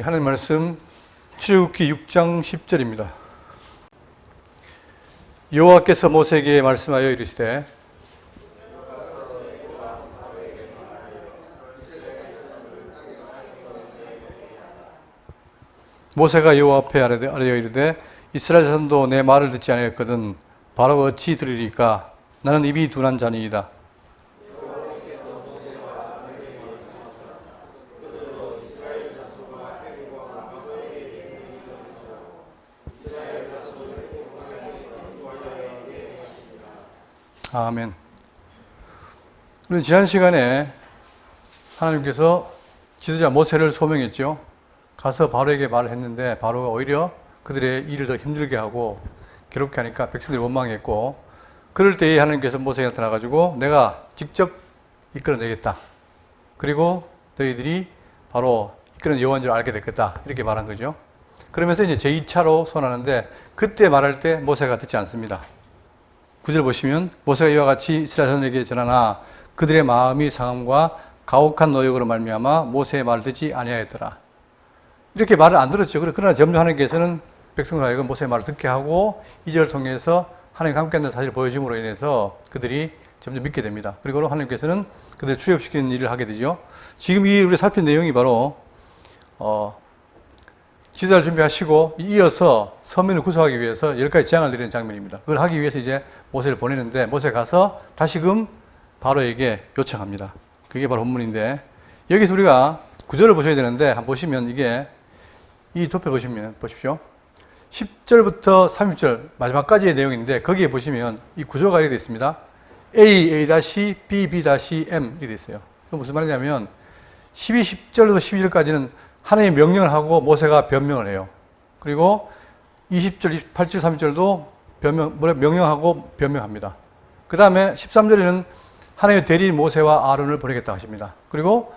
하나님 말씀 출애굽기 6장 10절입니다. 여호와께서 모세에게 말씀하여 이르시되 모세가 여호와 앞에 아뢰어 이르되 이스라엘 자손도 내 말을 듣지 아니하였거든 바로가 어찌 들으리까 나는 입이 둔한 자니이다. 아멘. 우리 지난 시간에 하나님께서 지도자 모세를 소명했죠. 가서 바로에게 말을 했는데 바로가 오히려 그들의 일을 더 힘들게 하고 괴롭게 하니까 백성들이 원망했고, 그럴 때에 하나님께서 모세에게 나타나가지고 내가 직접 이끌어내겠다. 그리고 너희들이 바로 이끄는 여호와인 줄 알게 됐겠다. 이렇게 말한 거죠. 그러면서 이제 제2차로 선언하는데 그때 말할 때 모세가 듣지 않습니다. 9절 보시면 모세가 이와 같이 이스라엘 자손에게 전하나 그들의 마음이 상함과 가혹한 노역으로 말미암아 모세의 말을 듣지 아니하였더라. 이렇게 말을 안 들었죠. 그러나 점점 하나님께서는 백성들 하여금 모세의 말을 듣게 하고 2절을 통해서 하나님과 함께한다는 사실을 보여줌으로 인해서 그들이 점점 믿게 됩니다. 그리고 하나님께서는 그들을 출애굽시키는 일을 하게 되죠. 지금 우리 살핀 내용이 바로 지도자를 준비하시고 이어서 서민을 구속하기 위해서 10가지 재앙을 내리는 장면입니다. 그걸 하기 위해서 이제 모세를 보내는데 모세가 가서 다시금 바로에게 요청합니다. 그게 바로 본문인데 여기서 우리가 구절을 보셔야 되는데 한번 보시면 이게 이 도표 보시면 보십시오. 10절부터 30절 마지막까지의 내용인데 거기에 보시면 이 구조가 이렇게 되어 있습니다. A, B, B, M 이렇게 되어 있어요. 그건 무슨 말이냐면 10절부터 12절까지는 하나님의 명령을 하고 모세가 변명을 해요. 그리고 20절, 28절, 30절도 명령하고 변명합니다. 그 다음에 13절에는 하나님의 대리인 모세와 아론을 보내겠다 하십니다. 그리고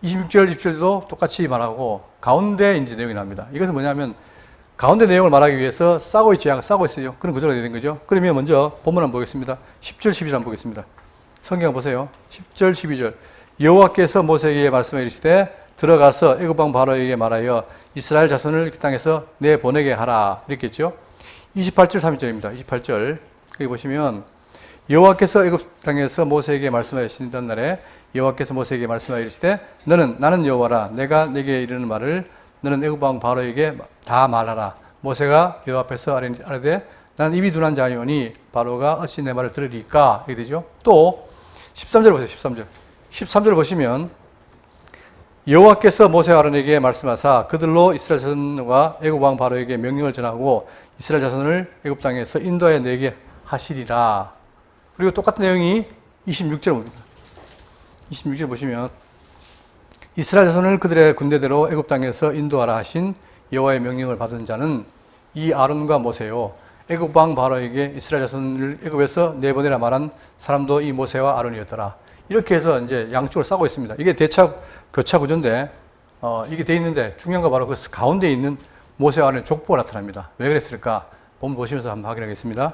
26절, 27절도 똑같이 말하고 가운데 이제 내용이 나옵니다. 이것은 뭐냐면 가운데 내용을 말하기 위해서 싸고 있어요. 그런 구조가 되는 거죠. 그러면 먼저 본문 한번 보겠습니다. 10절, 12절 한번 보겠습니다. 성경 보세요. 10절, 12절. 여호와께서 모세에게 말씀해 이르시되 들어가서 애굽 왕 바로에게 말하여 이스라엘 자손을 그 땅에서 내보내게 하라. 이렇게 했죠. 28절, 30절입니다. 28절. 여기 보시면 여호와께서 애굽 땅에서 모세에게 말씀하시던 날에 여호와께서 모세에게 말씀하여 이르시되 나는 여호와라. 내가 내게 이르는 말을 너는 애굽 왕 바로에게 다 말하라. 모세가 여호와 앞에서 아뢰되 나는 입이 둔한 자니오니 바로가 어찌 내 말을 들으리까. 이렇게 되죠. 또 13절 보세요. 13절. 13절 보시면 여호와께서 모세와 아론에게 말씀하사 그들로 이스라엘 자손과 애굽 왕 바로에게 명령을 전하고 이스라엘 자손을 애굽 땅에서 인도하여 내게 하시리라. 그리고 똑같은 내용이 26절 봅니다. 26절 보시면 이스라엘 자손을 그들의 군대대로 애굽 땅에서 인도하라 하신 여호와의 명령을 받은 자는 이 아론과 모세요. 애굽 왕 바로에게 이스라엘 자손을 애굽에서 내보내라 말한 사람도 이 모세와 아론이었더라. 이렇게 해서 이제 양쪽을 싸고 있습니다. 이게 교차 구조인데, 이게 돼 있는데 중요한 거 바로 그 가운데 있는 모세와 아론의 족보가 나타납니다. 왜 그랬을까? 본문 보시면서 한번 확인하겠습니다.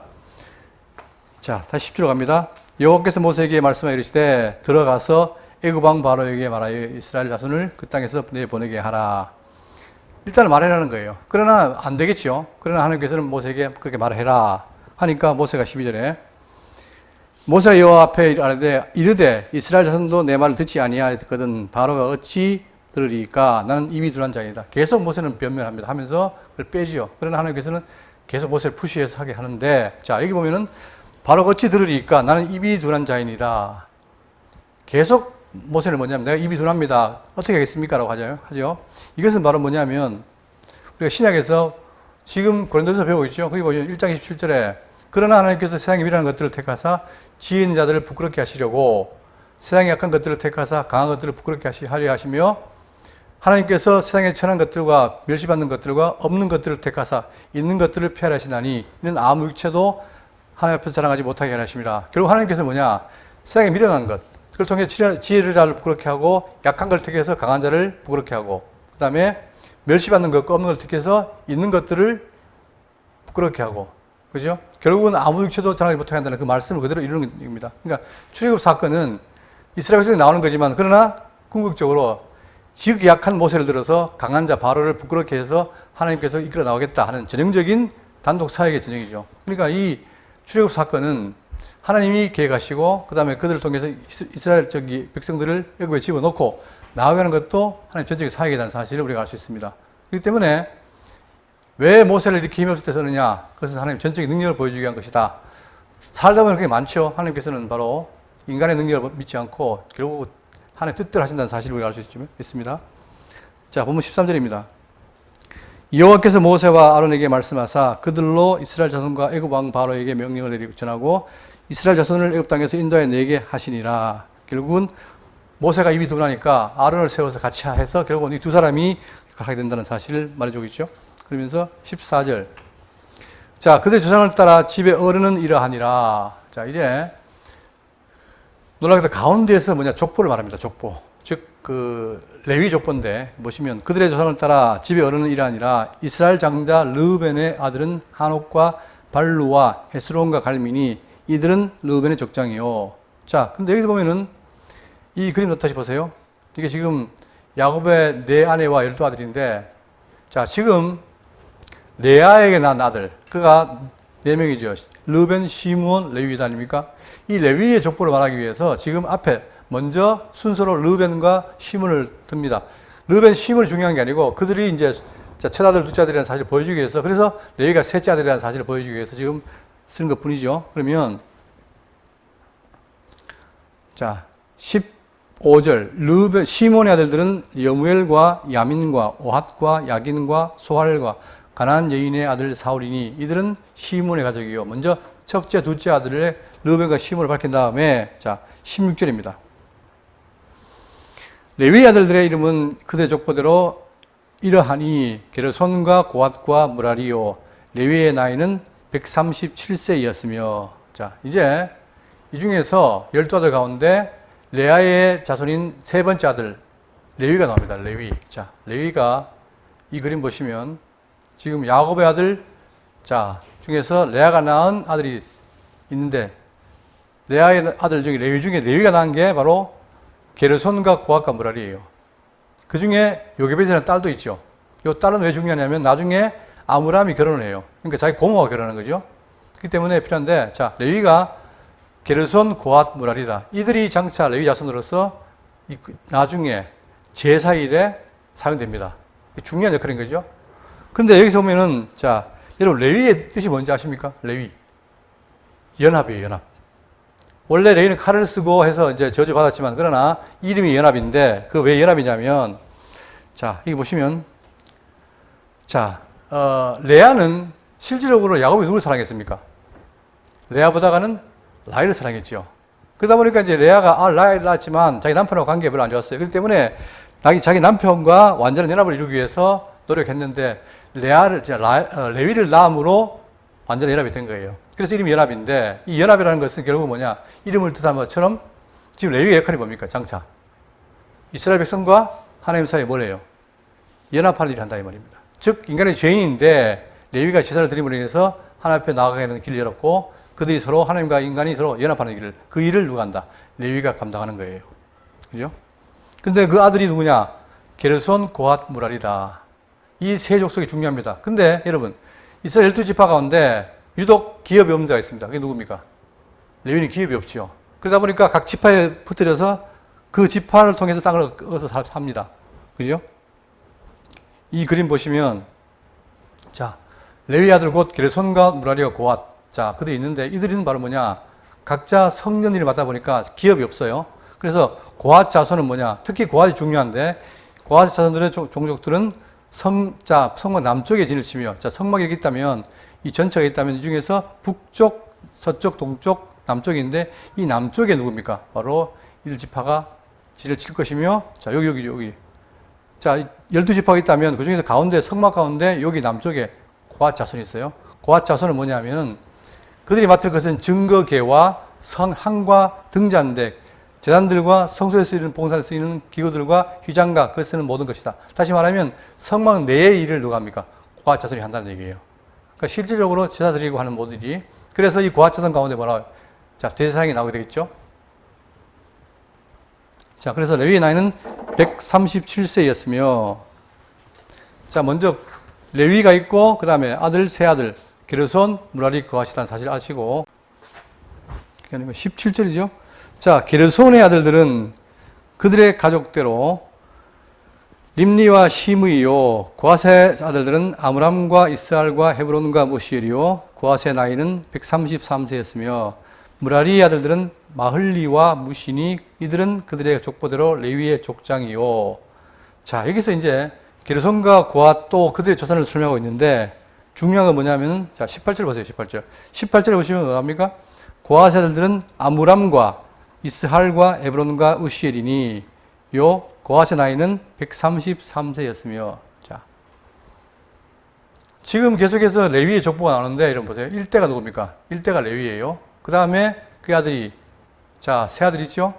자, 다시 10절로 갑니다. 여호와께서 모세에게 말씀하여 이르시되 들어가서 애굽 왕 바로에게 말하여 이스라엘 자손을 그 땅에서 내보내게 하라. 일단 말해라는 거예요. 그러나 안 되겠죠. 그러나 하나님께서는 모세에게 그렇게 말해라 하니까 모세가 12절에 모세가 여호와 앞에 이르되 이스라엘 자손도 내 말을 듣지 아니하였거든 바로가 어찌 들으리까 나는 입이 둔한 자이다. 계속 모세는 변명합니다. 하면서 그걸 빼지요. 그러나 하나님께서는 계속 모세를 푸시해서 하게 하는데, 자 여기 보면은 바로가 어찌 들으리까 나는 입이 둔한 자이니다. 계속 모세는 뭐냐면 내가 입이 둔합니다. 어떻게 하겠습니까? 라고 하죠. 이것은 바로 뭐냐면 우리가 신약에서 지금 고린도전서 배우고 있죠. 거기 보면 1장 27절에 그러나 하나님께서 세상의 미련한 것들을 택하사 지혜 있는 자들을 부끄럽게 하시려고 세상의 약한 것들을 택하사 강한 것들을 부끄럽게 하려 하시며 하나님께서 세상의 천한 것들과 멸시받는 것들과 없는 것들을 택하사 있는 것들을 폐하려 하시나니 이는 아무 육체도 하나님 앞에서 자랑하지 못하게 하려 하심이라. 결국 하나님께서 뭐냐? 세상에 미련한 것 그걸 통해 지혜를 자를 부끄럽게 하고 약한 걸 택해서 강한 자를 부끄럽게 하고 그 다음에 멸시받는 것과 없는 걸 택해서 있는 것들을 부끄럽게 하고, 그죠? 결국은 아무 육체도 자랑하지 못하게 한다는 그 말씀을 그대로 이루는 겁니다. 그러니까 출애굽 사건은 이스라엘 백성이 나오는 거지만 그러나 궁극적으로 지극히 약한 모세를 들어서 강한 자 바로를 부끄럽게 해서 하나님께서 이끌어 나오겠다 하는 전형적인 단독 사역의 전형이죠. 그러니까 이 출애굽 사건은 하나님이 계획하시고 그 다음에 그들을 통해서 이스라엘 백성들을 애굽에 집어넣고 나아가는 것도 하나님 전적인 사역이라는 사실을 우리가 알 수 있습니다. 그렇기 때문에 왜 모세를 이렇게 힘없을 때 쓰느냐? 그것은 하나님 전적인 능력을 보여주기 위한 것이다. 살다 보면 그게 많죠. 하나님께서는 바로 인간의 능력을 믿지 않고 결국 하나님 뜻대로 하신다는 사실을 우리가 알 수 있습니다. 자, 본문 13절입니다. 여호와께서 모세와 아론에게 말씀하사 그들로 이스라엘 자손과 애굽 왕 바로에게 명령을 내리고 전하고 이스라엘 자손을 애굽 땅에서 인도하여 내게 하시니라. 결국은 모세가 입이 둔하니까 아론을 세워서 같이 해서 결국은 이 두 사람이 하게 된다는 사실을 말해주고 있죠. 그러면서 14절. 자, 그들의 조상을 따라 집의 어른은 이러하니라. 자, 이제 놀랍게도 가운데에서 족보를 말합니다. 족보. 즉, 레위 족보인데 보시면 그들의 조상을 따라 집의 어른은 이러하니라. 이스라엘 장자 르우벤의 아들은 한옥과 발루와 헤스론과 갈미니 이들은 르우벤의 족장이요. 자, 근데 여기서 보면은 이 그림 다시 보세요. 이게 지금 야곱의 4아내와 12아들인데 자, 지금 레아에게 낳은 아들, 그가 4명이죠. 르우벤, 시므온, 레위다 아닙니까? 이 레위의 족보를 말하기 위해서 지금 앞에 먼저 순서로 르우벤과 시므온을 듭니다. 르우벤, 시므온이 중요한 게 아니고 그들이 이제 첫 아들, 둘째 아들이라는 사실을 보여주기 위해서 그래서 레위가 셋째 아들이라는 사실을 보여주기 위해서 지금 쓰는 것 뿐이죠. 그러면 자, 15절 르우벤, 시므온의 아들들은 여무엘과 야민과 오핫과 야긴과 소할과 가나안 여인의 아들 사울이니 이들은 시므온의 가족이요. 먼저 첫째, 둘째 아들의 르우벤과 시므온을 밝힌 다음에 자 16절입니다. 레위 아들들의 이름은 그들의 족보대로 이러하니 게르손과 고핫과 무라리요. 레위의 나이는 137세였으며 자 이제 이 중에서 12아들 가운데 레아의 자손인 세 번째 아들 레위가 나옵니다. 레위. 자 레위가 이 그림 보시면 지금 야곱의 아들 자 중에서 레아가 낳은 아들이 있는데 레아의 아들 중에 레위 중에 레위가 낳은 게 바로 게르손과 고핫과 무라리예요. 그 중에 요게벳이라는 딸도 있죠. 이 딸은 왜 중요하냐면 나중에 아므람이 결혼을 해요. 그러니까 자기 고모가 결혼하는 거죠. 그렇기 때문에 필요한데 자 레위가 게르손, 고핫, 무라리다. 이들이 장차 레위 자손으로서 나중에 제사일에 사용됩니다. 중요한 역할인 거죠. 근데 여기서 보면은 자 여러분 레위의 뜻이 뭔지 아십니까? 레위 연합이에요. 연합. 원래 레위는 칼을 쓰고 해서 이제 저주받았지만 그러나 이름이 연합인데 그 왜 연합이냐면 자 여기 보시면 자 레아는 실질적으로 야곱이 누구를 사랑했습니까? 레아보다가는 라헬을 사랑했죠. 그러다 보니까 이제 레아가 라헬을 낳았지만 자기 남편하고 관계가 별로 안 좋았어요. 그렇기 때문에 자기 남편과 완전한 연합을 이루기 위해서 노력했는데 레위를 낳음으로 완전한 연합이 된 거예요. 그래서 이름이 연합인데 이 연합이라는 것은 결국 뭐냐 이름을 뜻한 것처럼 지금 레위의 역할이 뭡니까? 장차 이스라엘 백성과 하나님 사이에 뭘 해요? 연합하는 일을 한다 이 말입니다. 즉 인간의 죄인인데 레위가 제사를 드림으로 인해서 하나님 앞에 나아가게 하는 길을 열었고 그들이 서로 하나님과 인간이 서로 연합하는 길을 그 일을 누가 한다? 레위가 감당하는 거예요. 그죠? 근데 그 아들이 누구냐? 게르손, 고핫, 무라리다. 이 세 족속이 중요합니다. 근데 여러분 이스라엘 12지파 가운데 유독 기업이 없는 데가 있습니다. 그게 누굽니까? 레위는 기업이 없죠. 그러다 보니까 각 지파에 붙어져서 그 지파를 통해서 땅을 얻어서 삽니다. 그죠? 이 그림 보시면 자 레위 아들 곧 게르손과 무라리와 고핫 자 그들이 있는데 이들은 바로 뭐냐 각자 성년 일을 맡다 보니까 기업이 없어요. 그래서 고핫 자손은 뭐냐 특히 고핫이 중요한데 고핫 자손들의 종족들은 성막 남쪽에 진을 치며 자 성막이 이렇게 있다면 이 전체가 있다면 이 중에서 북쪽, 서쪽, 동쪽, 남쪽인데 이 남쪽에 누굽니까? 바로 1지파가 진을 칠 것이며 자 여기 자 12지파가 있다면 그 중에서 가운데 성막 가운데 여기 남쪽에 고핫 자손이 있어요. 고핫 자손은 뭐냐면 그들이 맡을 것은 증거계와 성항과 등잔대 제단들과 성소에 쓰이는 봉사에 쓰이는 기구들과 휘장과 그에 쓰는 모든 것이다. 다시 말하면 성막 내의 일을 누가 합니까? 고핫 자손이 한다는 얘기예요. 그러니까 실질적으로 제사 드리고 하는 모든 일이 그래서 이 고핫 자손 가운데 뭐라 자 대제사장이 나오게 되겠죠. 자 그래서 레위의 나이는 137세였으며, 자, 먼저 레위가 있고, 그 다음에 아들, 세 아들, 게르손, 무라리, 거하시라는 사실 아시고, 17절이죠. 자, 게르손의 아들들은 그들의 가족대로 림니와 시므이요, 고아세 아들들은 아므람과 이스알과 헤브론과 무시엘이요, 고아세 나이는 133세였으며, 무라리의 아들들은 마흘리와 무시니, 이들은 그들의 족보대로 레위의 족장이요. 자, 여기서 이제 게르손과 고아 또 그들의 조선을 설명하고 있는데, 중요한 건 뭐냐면, 자, 18절 보세요, 18절. 18절에 보시면 뭐합니까? 고아세 아들들은 아므람과 이스할과 에브론과 으시엘이니, 요 고아세 나이는 133세였으며, 자, 지금 계속해서 레위의 족보가 나오는데, 이런 보세요. 1대가 누굽니까? 1대가 레위예요. 그 다음에 그 아들이, 자, 세 아들 있죠?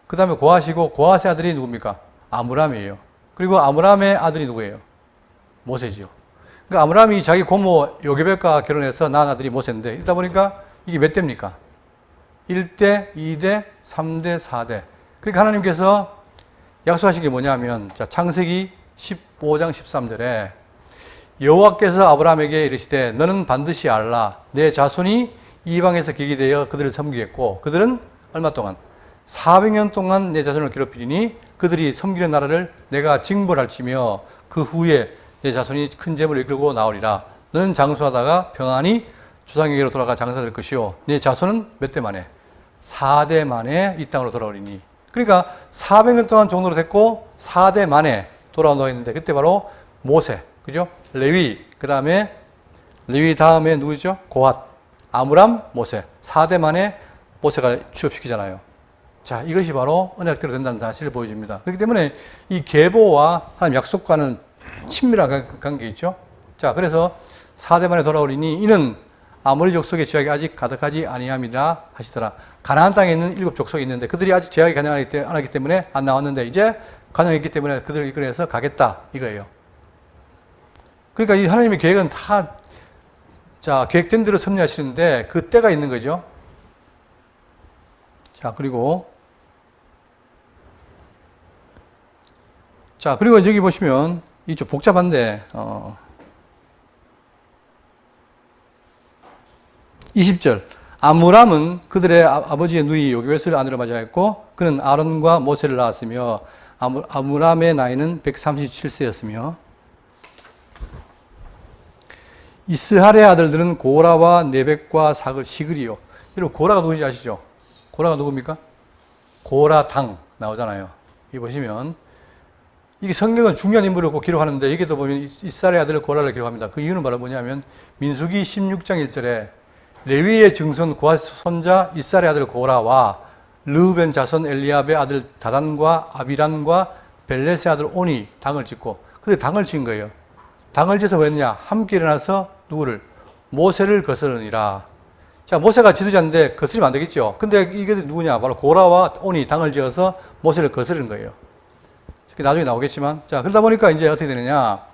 그 다음에 고아시고, 고아세 아들이 누굽니까? 아므람이에요. 그리고 아므람의 아들이 누구예요? 모세지요. 그러니까 아므람이 자기 고모 요게벳과 결혼해서 낳은 아들이 모세인데, 이러다 보니까 이게 몇 대입니까? 1대, 2대, 3대, 4대. 그러니까 하나님께서 약속하신 게 뭐냐면, 자, 창세기 15장 13절에 여호와께서 아브라함에게 이르시되 너는 반드시 알라. 내 자손이 이방에서 객이 되어 그들을 섬기겠고, 그들은 얼마 동안? 400년 동안 내 자손을 괴롭히리니 그들이 섬기는 나라를 내가 징벌할지며 그 후에 내 자손이 큰 재물을 이끌고 나오리라. 너는 장수하다가 평안히 조상에게로 돌아가 장사될 것이요. 내 자손은 몇 대 만에? 4대 만에 이 땅으로 돌아오리니. 그러니까 400년 동안 종로로 됐고 4대 만에 돌아온다고 했는데, 그때 바로 모세, 그죠? 레위, 그 다음에 레위 다음에 누구죠? 고핫, 아므람, 모세. 4대 만에 모세가 취업시키잖아요. 자, 이것이 바로 언약대로 된다는 사실을 보여줍니다. 그렇기 때문에 이 계보와 하나님 약속과는 친밀한 관계 있죠. 자, 그래서 4대 만에 돌아오리니 이는 아모리 족속의 죄악이 아직 가득하지 아니함이라 하시더라. 가나안 땅에 있는 7 족속이 있는데 그들이 아직 죄악이 가능하기 때문에 안 나왔는데 이제 가능했기 때문에 그들을 이끌어내서 가겠다 이거예요. 그러니까 이 하나님의 계획은 다, 자, 계획된 대로 섭리하시는데 그 때가 있는 거죠. 자, 그리고 여기 보시면 이쪽 복잡한데 20절. 아므람은 그들의 아버지의 누이 요게벳을 아내로 맞이하였고 그는 아론과 모세를 낳았으며 아므람의 나이는 137세였으며 이스할의 아들들은 고라와 네벡과 사글, 시글이요. 여러분 고라가 누구인지 아시죠? 고라가 누굽니까? 고라당 나오잖아요. 여기 보시면 이게 성경은 중요한 인물을 꼭 기록하는데 여기도 보면 이스라엘의 아들 고라를 기록합니다. 그 이유는 바로 뭐냐면 민수기 16장 1절에 레위의 증손 고아 손자 이스라엘의 아들 고라와 르우벤 자손 엘리압의 아들 다단과 아비란과 벨렛의 아들 온이 당을 짓고, 그게 당을 지은 거예요. 당을 지어서 왜 했냐? 함께 일어나서 누구를? 모세를 거스르니라. 자, 모세가 지도자인데 거스리면 안 되겠죠. 근데 이게 누구냐? 바로 고라와 온이 당을 지어서 모세를 거스르는 거예요. 나중에 나오겠지만, 자, 그러다 보니까 이제 어떻게 되느냐?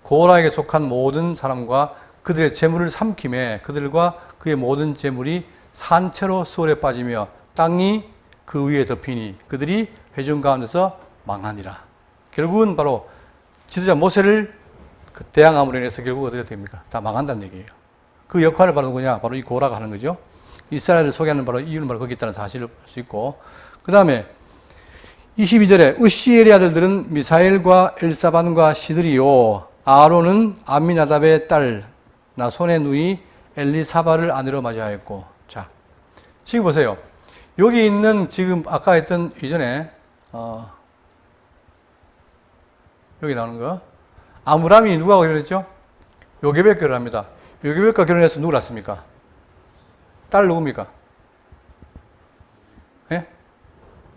고라에게 속한 모든 사람과 그들의 재물을 삼킴에 그들과 그의 모든 재물이 산채로 수월에 빠지며 땅이 그 위에 덮이니 그들이 회중 가운데서 망하니라. 결국은 바로 지도자 모세를 그 대항함으로 인해서 결국 어떻게 됩니까? 다 망한다는 얘기예요. 그 역할을 바로 누구냐? 바로 이 고라가 하는 거죠. 이스라엘을 소개하는 바로 이유는 바로 거기 있다는 사실을 볼 수 있고, 그 다음에 22절에 으시엘의 아들들은 미사엘과 엘사반과 시드리요, 아론은 암미나답의 딸 나손의 누이 엘리사바를 아내로 맞이하였고. 자, 지금 보세요. 여기 있는 지금 아까 했던 이전에 여기 나오는 거 아므람이 누구하고 결혼했죠? 요게벳 결혼합니다. 요게벳과 결혼해서 누구 낳습니까? 딸 누굽니까? 예?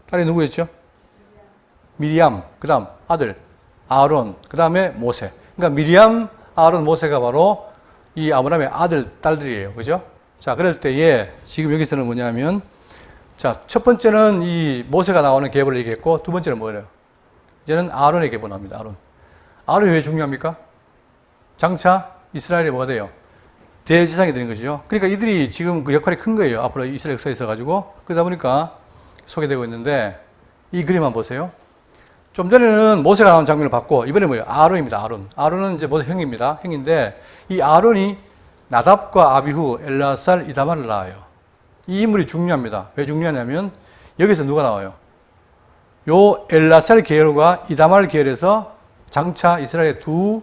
딸이 누구였죠? 미리암, 그 다음 아들 아론, 그 다음에 모세. 그러니까 미리암, 아론, 모세가 바로 이 아브라함의 아들, 딸들이에요. 그죠? 자, 그럴 때에 지금 여기서는 뭐냐면, 자, 첫 번째는 이 모세가 나오는 계보를 얘기했고, 두 번째는 뭐예요? 이제는 아론의 계보 나옵니다. 아론. 아론이 왜 중요합니까? 장차 이스라엘이 뭐가 돼요? 대제사장이 되는 것이죠. 그러니까 이들이 지금 그 역할이 큰 거예요. 앞으로 이스라엘 역사에 있어가지고. 그러다 보니까 소개되고 있는데, 이 그림 한번 보세요. 좀 전에는 모세가 나온 장면을 봤고, 이번에 뭐예요? 아론입니다, 아론. 아론은 이제 모세 형입니다. 형인데, 이 아론이 나답과 아비후, 엘라살, 이다말을 낳아요. 이 인물이 중요합니다. 왜 중요하냐면, 여기서 누가 나와요? 요 엘라살 계열과 이다말 계열에서 장차 이스라엘의 두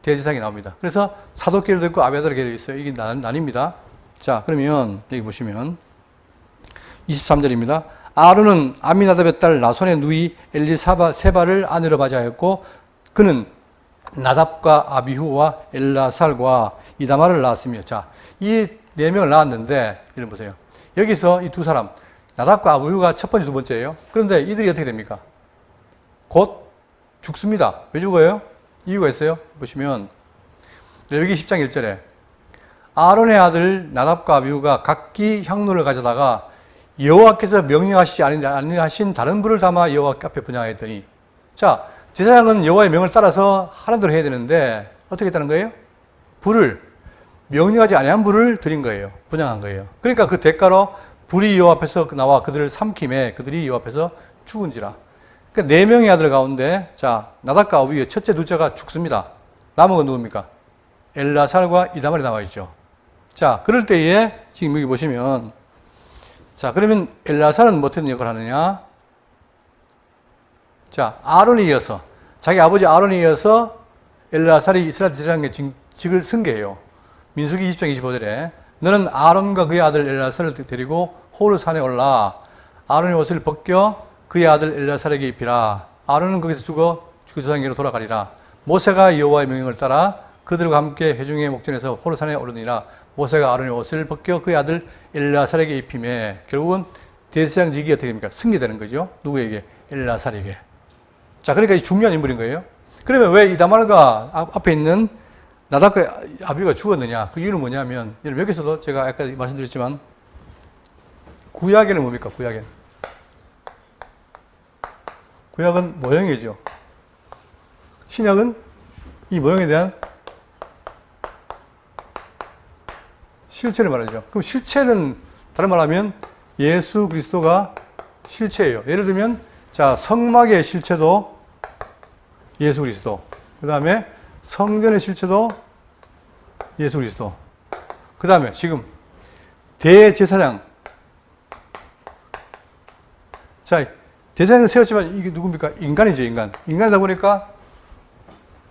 대제사장이 나옵니다. 그래서 사독 계열도 있고 아비아달 계열도 있어요. 이게 나뉩니다. 자, 그러면 여기 보시면 23절입니다. 아론은 아미나답의 딸 나손의 누이 엘리세바를 아내로 맞이하였고 그는 나답과 아비후와 엘라살과 이다말을 낳았으며, 자, 이 네 명을 낳았는데, 이런 보세요. 여기서 이 두 사람, 나답과 아비후가 첫 번째, 두 번째예요. 그런데 이들이 어떻게 됩니까? 곧 죽습니다. 왜 죽어요? 이유가 있어요. 보시면 레위기 10장 1절에 아론의 아들 나답과 아비후가 각기 향로를 가져다가 여호와께서 명령하시지 아니하신 다른 불을 담아 여호와 앞에 분향하였더니, 자, 제사장은 여호와의 명을 따라서 하는 대로 해야 되는데 어떻게 했다는 거예요? 불을, 명령하지 아니한 불을 드린 거예요. 분향한 거예요. 그러니까 그 대가로 불이 여호와 앞에서 나와 그들을 삼킴에 그들이 여호와 앞에서 죽은지라. 그러니까 네 명의 아들 가운데, 자, 나답과 아비후의 첫째, 둘째가 죽습니다. 남은 건 누굽니까? 엘라살과 이다말이 남아 있죠. 자, 그럴 때에 지금 여기 보시면, 자, 그러면 엘라살은 어떤 역할을 하느냐? 자, 아론에 이어서, 자기 아버지 아론에 이어서 엘라살이 이스라엘 제사장의 직을 승계해요. 민수기 20장 25절에 너는 아론과 그의 아들 엘라살을 데리고 호르 산에 올라 아론의 옷을 벗겨 그의 아들 엘라살에게 입히라. 아론은 거기서 죽어 주상에로 돌아가리라. 모세가 여호와의 명령을 따라 그들과 함께 회중의 목전에서 호르 산에 오르니라. 모세가 아론의 옷을 벗겨 그의 아들 엘라살에게 입히매, 결국은 대제사장직이 어떻게 됩니까? 승계되는 거죠. 누구에게? 엘라살에게. 자, 그러니까 중요한 인물인 거예요. 그러면 왜 이다말과 앞에 있는 나답과 아비후가 죽었느냐? 그 이유는 뭐냐면, 여러분 여기서도 제가 아까 말씀드렸지만 구약에는 뭡니까? 구약은 모형이죠. 신약은 이 모형에 대한 실체를 말하죠. 그럼 실체는 다른 말하면 예수 그리스도가 실체예요. 예를 들면, 자, 성막의 실체도 예수 그리스도, 그 다음에 성전의 실체도 예수 그리스도, 그 다음에 지금 대제사장, 자, 대제사장은 세웠지만 이게 누굽니까? 인간이죠, 인간. 인간이다 보니까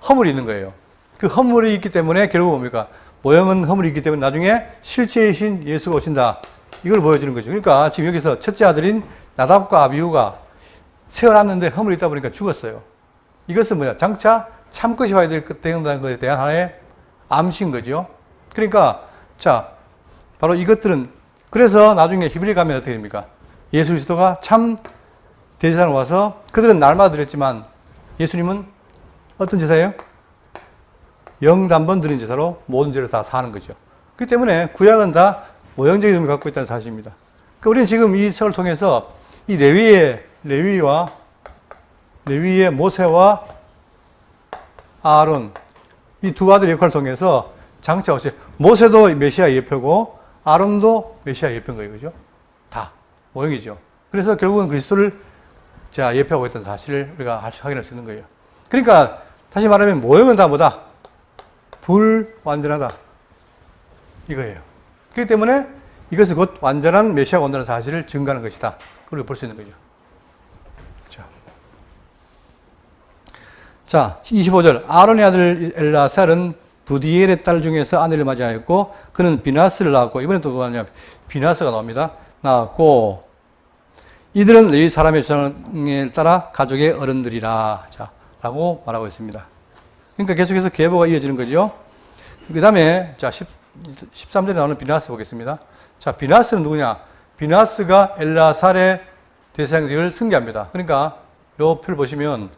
허물이 있는 거예요. 그 허물이 있기 때문에 결국 뭡니까? 모형은 허물이 있기 때문에 나중에 실체이신 예수가 오신다. 이걸 보여주는 거죠. 그러니까 지금 여기서 첫째 아들인 나답과 아비후가 세워놨는데 허물이 있다 보니까 죽었어요. 이것은 뭐야? 장차 참 것이 와야 된다는 것에 대한 하나의 암시인 거죠. 그러니까, 자, 바로 이것들은, 그래서 나중에 히브리 가면 어떻게 됩니까? 예수 그리스도가 참 대제사장으로 와서 그들은 날마다 드렸지만 예수님은 어떤 제사예요? 영단번 드린 제사로 모든 죄를 다 사는 거죠. 그렇기 때문에 구약은 다 모형적인 의미를 갖고 있다는 사실입니다. 그러니까 우리는 지금 이 책을 통해서 이 레위의 모세와 아론, 이 두 아들의 역할을 통해서 장차 오실, 모세도 메시아 예표고 아론도 메시아 예표인 거예요. 그죠? 다 모형이죠. 그래서 결국은 그리스도를 자, 예표하고 있다는 사실을 우리가 확인할 수 있는 거예요. 그러니까 다시 말하면 모형은 다 뭐다? 불완전하다. 이거예요. 그렇기 때문에 이것은 곧 완전한 메시아가 온다는 사실을 증거하는 것이다. 그걸 볼 수 있는 거죠. 자, 25절. 아론의 아들 엘라살은 부디엘의 딸 중에서 아내를 맞이하였고 그는 비나스를 낳았고, 이번엔 또 누가 나왔냐? 비나스가 나옵니다. 낳았고 이들은 레위 사람의 주장에 따라 가족의 어른들이라. 자, 라고 말하고 있습니다. 그러니까 계속해서 계보가 이어지는 거죠. 그 다음에, 자, 13절에 나오는 비나스 보겠습니다. 자, 비나스는 누구냐? 비나스가 엘라살의 대제사장직을 승계합니다. 그러니까 요 표를 보시면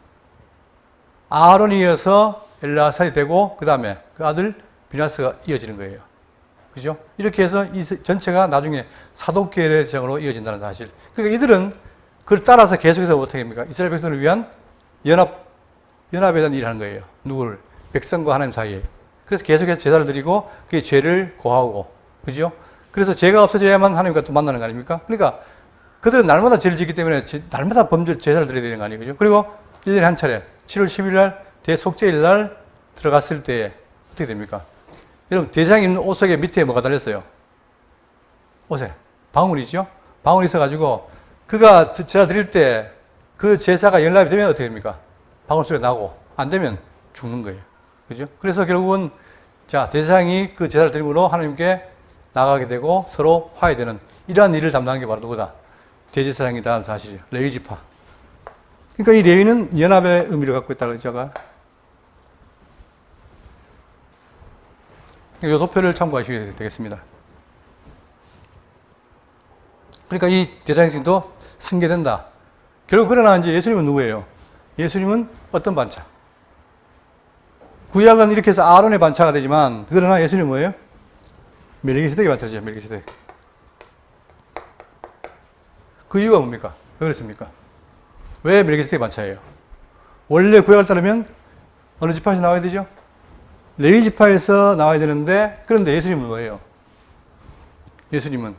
아론이 이어서 엘라살이 되고 그 다음에 그 아들 비나스가 이어지는 거예요. 그죠? 이렇게 해서 이 전체가 나중에 사독계열의 제장으로 이어진다는 사실. 그러니까 이들은 그걸 따라서 계속해서 어떻게 합니까? 이스라엘 백성을 위한 연합에 대한 일을 하는 거예요. 누구를? 백성과 하나님 사이에. 그래서 계속해서 제사를 드리고 그게 죄를 고하고, 그죠? 그래서 죄가 없어져야만 하나님과 또 만나는 거 아닙니까? 그러니까 그들은 날마다 죄를 짓기 때문에 날마다 범죄 제사를 드려야 되는 거 아니에요? 그죠? 그리고 1년에 한 차례 7월 10일 날 대속죄일 날 들어갔을 때 어떻게 됩니까? 여러분 대제사장이 입는 옷 속에 밑에 뭐가 달렸어요? 옷에 방울이죠? 방울이 있어가지고 그가 제사 드릴 때 그 제사가 연락이 되면 어떻게 됩니까? 방울 소리가 나고 안 되면 죽는 거예요. 그죠? 그래서 결국은 자 대제사장이 그 제사를 드림으로 하나님께 나가게 되고 서로 화해되는 이러한 일을 담당한 게 바로 누구다? 대제사장이다 사실이에요. 레위 지파. 그러니까 이 레위는 연합의 의미를 갖고 있다고 제가 이 도표를 참고하시면 되겠습니다. 그러니까 이 대제사장도 승계된다. 결국 그러나 이제 예수님은 누구예요? 예수님은 어떤 반차? 구약은 이렇게 해서 아론의 반차가 되지만 그러나 예수님은 뭐예요? 멜기세덱의 반차죠. 멜기세덱. 그 이유가 뭡니까? 왜 그랬습니까? 왜 멜기세덱의 반차예요? 원래 구약을 따르면 어느 지파에서 나와야 되죠? 레위 지파에서 나와야 되는데 그런데 예수님은 뭐예요? 예수님은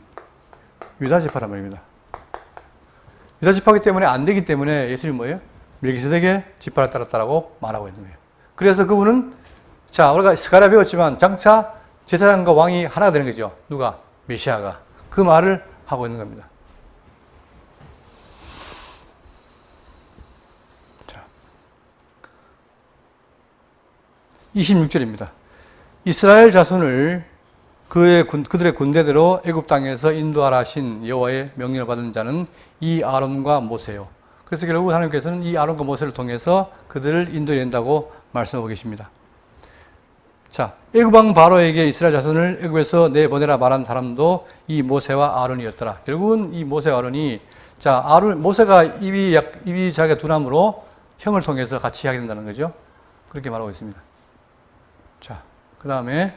유다 지파란 말입니다. 유다 지파이기 때문에 안 되기 때문에 예수님은 뭐예요? 멜기세덱의 지파를 따랐다라고 말하고 있는 거예요. 그래서 그분은 자 우리가 스가랴 배웠지만 장차 제사장과 왕이 하나가 되는 거죠. 누가? 메시아가. 그 말을 하고 있는 겁니다. 자, 26절입니다. 이스라엘 자손을 그들의 군대대로 애굽 땅에서 인도하라 하신 여호와의 명령을 받은 자는 이 아론과 모세요. 그래서 결국 하나님께서는 이 아론과 모세를 통해서 그들을 인도해야 된다고 말씀하고 계십니다. 자, 애굽 왕 바로에게 이스라엘 자손을 애굽에서 내보내라 말한 사람도 이 모세와 아론이었더라. 결국은 이 모세와 아론이 자, 모세가 입이 자기가 두나무로 형을 통해서 같이 하게 된다는 거죠. 그렇게 말하고 있습니다. 자, 그 다음에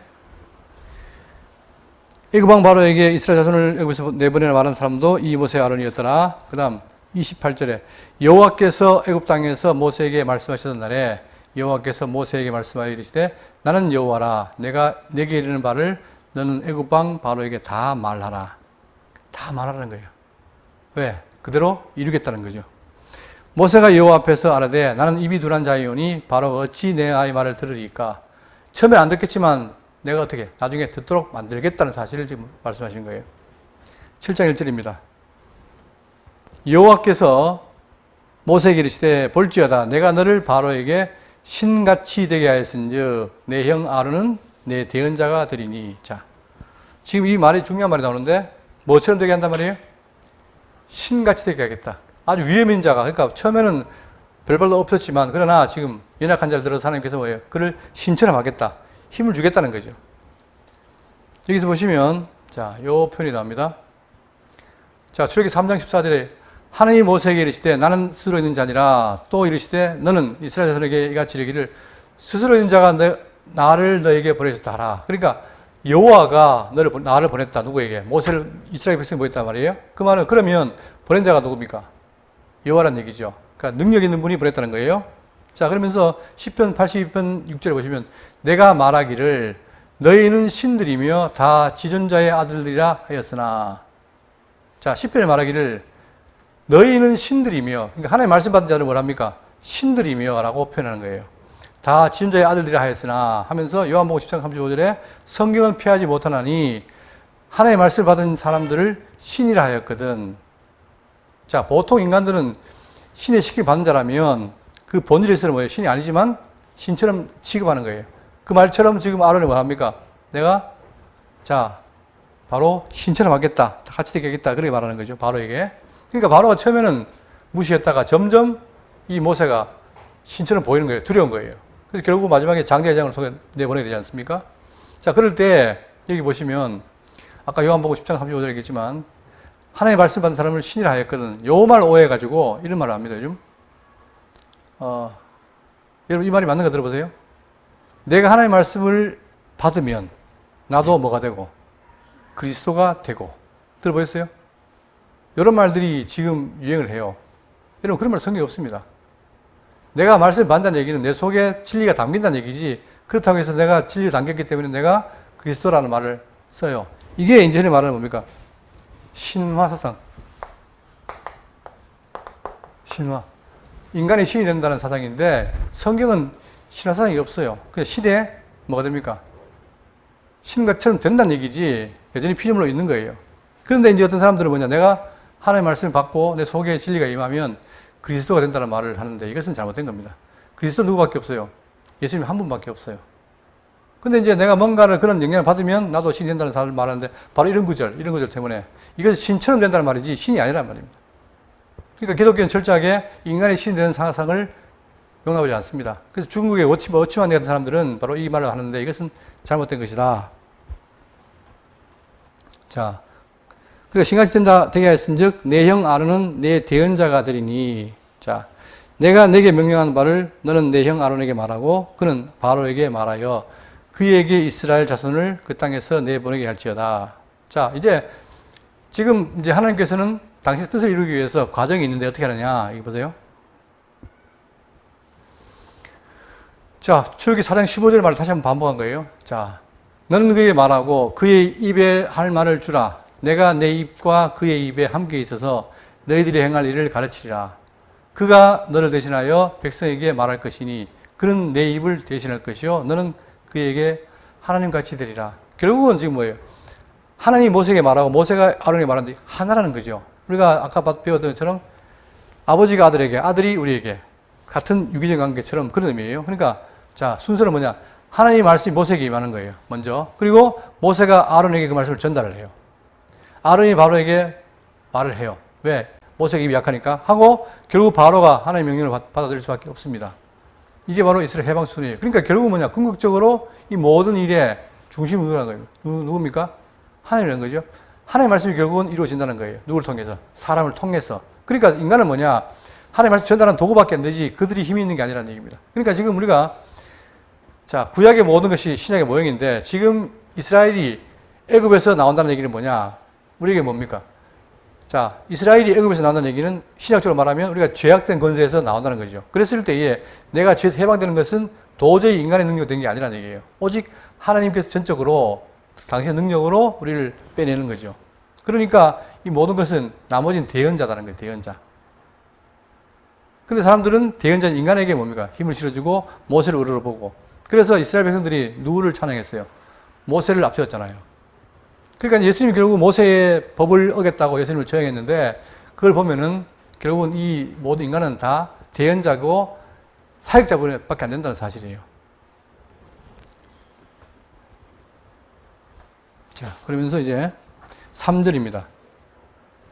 애굽 왕 바로에게 이스라엘 자손을 애굽에서 내보내라 말한 사람도 이 모세와 아론이었더라. 그 다음 28절에 여호와께서 애굽 땅에서 모세에게 말씀하시던 날에 여호와께서 모세에게 말씀하여 이르시되 나는 여호와라 내가 내게 이르는 바를 너는 애굽 왕 바로에게 다 말하라. 다 말하라는 거예요. 왜? 그대로 이루겠다는 거죠. 모세가 여호와 앞에서 아뢰되 나는 입이 둔한 자이오니 바로가 어찌 내 아이 말을 들으리까. 처음에 안 듣겠지만 내가 어떻게 나중에 듣도록 만들겠다는 사실을 지금 말씀하신 거예요. 7장 1절입니다. 여호와께서 모세에게 이르시되 볼지어다 내가 너를 바로에게 신같이 되게 하였은즉 내 형 아론은 내 대언자가 되리니. 자, 지금 이 말이 중요한 말이 나오는데 뭐처럼 되게 한단 말이에요? 신같이 되게 하겠다. 아주 위험인 자가, 그러니까 처음에는 별발도 없었지만 그러나 지금 연약한 자를 들어서 하나님께서 뭐예요? 그를 신처럼 하겠다. 힘을 주겠다는 거죠. 여기서 보시면 자, 요 표현이 나옵니다. 자, 출애굽기 3장 14절에 하나님이 모세에게 이르시되 나는 스스로 있는 자 아니라 또 이르시되 너는 이스라엘 자손에게 이같이 이르기를 스스로 있는 자가 나를 너에게 보내셨다 하라. 그러니까 여호와가 나를 보냈다. 누구에게? 모세를 이스라엘 백성이 보냈단 말이에요. 그 말은 그러면 보낸 자가 누굽니까? 여호와란 얘기죠. 그러니까 능력 있는 분이 보냈다는 거예요. 자, 그러면서 시편 82편 6절에 보시면 내가 말하기를 너희는 신들이며 다 지존자의 아들들이라 하였으나. 자, 시편에 말하기를 너희는 신들이며, 그러니까 하나님 말씀 받은 자를 뭐랍니까? 신들이며 라고 표현하는 거예요. 다 지존자의 아들들이라 하였으나 하면서 요한복음 10장 35절에 성경은 피하지 못하나니 하나님의 말씀을 받은 사람들을 신이라 하였거든. 자, 보통 인간들은 신의 시킴 받는 자라면 그 본질에 있어서 뭐예요? 신이 아니지만 신처럼 취급하는 거예요. 그 말처럼 지금 아론이 뭐 합니까? 내가 자 바로 신처럼 하겠다. 같이 되게 하겠다. 그렇게 말하는 거죠. 바로에게. 그러니까 바로가 처음에는 무시했다가 점점 이 모세가 신처럼 보이는 거예요. 두려운 거예요. 그래서 결국 마지막에 장제장을 통해 내보내야 되지 않습니까? 자, 그럴 때 여기 보시면 아까 요한복음 10장 35절에 얘기했지만 하나님의 말씀 받은 사람을 신이라 하였거든. 요 말 오해해가지고 이런 말을 합니다. 요즘 여러분 이 말이 맞는 거 들어보세요. 내가 하나님의 말씀을 받으면 나도 뭐가 되고 그리스도가 되고. 들어보셨어요? 이런 말들이 지금 유행을 해요. 여러분 그런 말 성경에 없습니다. 내가 말씀을 받는다는 얘기는 내 속에 진리가 담긴다는 얘기지 그렇다고 해서 내가 진리가 담겼기 때문에 내가 그리스도라는 말을 써요. 이게 인전의 말은 뭡니까? 신화 사상. 신화. 인간이 신이 된다는 사상인데 성경은 신화 사상이 없어요. 그냥 신에 뭐가 됩니까? 신같처럼 된다는 얘기지 여전히 피조물로 있는 거예요. 그런데 이제 어떤 사람들은 뭐냐, 내가 하나님의 말씀을 받고 내 속에 진리가 임하면 그리스도가 된다는 말을 하는데 이것은 잘못된 겁니다. 그리스도 누구밖에 없어요? 예수님 한 분밖에 없어요. 근데 이제 내가 뭔가를 그런 영향을 받으면 나도 신이 된다는 사람을 말하는데 바로 이런 구절 때문에 이것이 신처럼 된다는 말이지 신이 아니란 말입니다. 그러니까 기독교는 철저하게 인간의 신이 되는 사상을 용납하지 않습니다. 그래서 중국의 워치만 같은 사람들은 바로 이 말을 하는데 이것은 잘못된 것이다. 자, 그러니까 신같이 되게 하였은즉 내 형 아론은 내 대언자가 되리니. 자, 내가 내게 명령한 바를 너는 내 형 아론에게 말하고 그는 바로에게 말하여 그에게 이스라엘 자손을 그 땅에서 내보내게 할지어다. 자, 이제 지금 이제 하나님께서는 당신의 뜻을 이루기 위해서 과정이 있는데 어떻게 하느냐? 이거 보세요. 자, 출애굽기 4장 15절 말을 다시 한번 반복한 거예요. 자, 너는 그에게 말하고 그의 입에 할 말을 주라. 내가 내 입과 그의 입에 함께 있어서 너희들이 행할 일을 가르치리라. 그가 너를 대신하여 백성에게 말할 것이니 그는 내 입을 대신할 것이요 너는 그에게 하나님같이 되리라. 결국은 지금 뭐예요? 하나님이 모세에게 말하고 모세가 아론에게 말하는데 하나라는 거죠. 우리가 아까 배웠던 것처럼 아버지가 아들에게, 아들이 우리에게 같은 유기적 관계처럼 그런 의미예요. 그러니까 자, 순서는 뭐냐? 하나님의 말씀이 모세에게 임하는 거예요. 먼저. 그리고 모세가 아론에게 그 말씀을 전달을 해요. 아론이 바로에게 말을 해요. 왜? 모세가 입이 약하니까 하고 결국 바로가 하나님의 명령을 받아들일 수밖에 없습니다. 이게 바로 이스라엘 해방 순이에요. 그러니까 결국 뭐냐? 궁극적으로 이 모든 일의 중심은 누구라는 거예요? 누굽니까? 하나님이라는 거죠. 하나님의 말씀이 결국은 이루어진다는 거예요. 누구를 통해서? 사람을 통해서. 그러니까 인간은 뭐냐? 하나님의 말씀 전달하는 도구밖에 안 되지 그들이 힘이 있는 게 아니라는 얘기입니다. 그러니까 지금 우리가 자, 구약의 모든 것이 신약의 모형인데 지금 이스라엘이 애굽에서 나온다는 얘기는 뭐냐? 우리에게 뭡니까? 자, 이스라엘이 애굽에서 나온다는 얘기는 신약적으로 말하면 우리가 죄악된 권세에서 나온다는 거죠. 그랬을 때에 내가 죄에서 해방되는 것은 도저히 인간의 능력으로 된 게 아니라는 얘기예요. 오직 하나님께서 전적으로 당신의 능력으로 우리를 빼내는 거죠. 그러니까 이 모든 것은 나머지는 대언자다는 거예요. 대언자. 근데 사람들은 대언자는 인간에게 뭡니까? 힘을 실어주고 모세를 우러러보고 그래서 이스라엘 백성들이 누구를 찬양했어요? 모세를 앞세웠잖아요. 그러니까 예수님이 결국 모세의 법을 어겼다고 예수님을 처형했는데 그걸 보면은 결국은 이 모든 인간은 다 대언자고 사역자분밖에 안 된다는 사실이에요. 자, 그러면서 이제 3절입니다.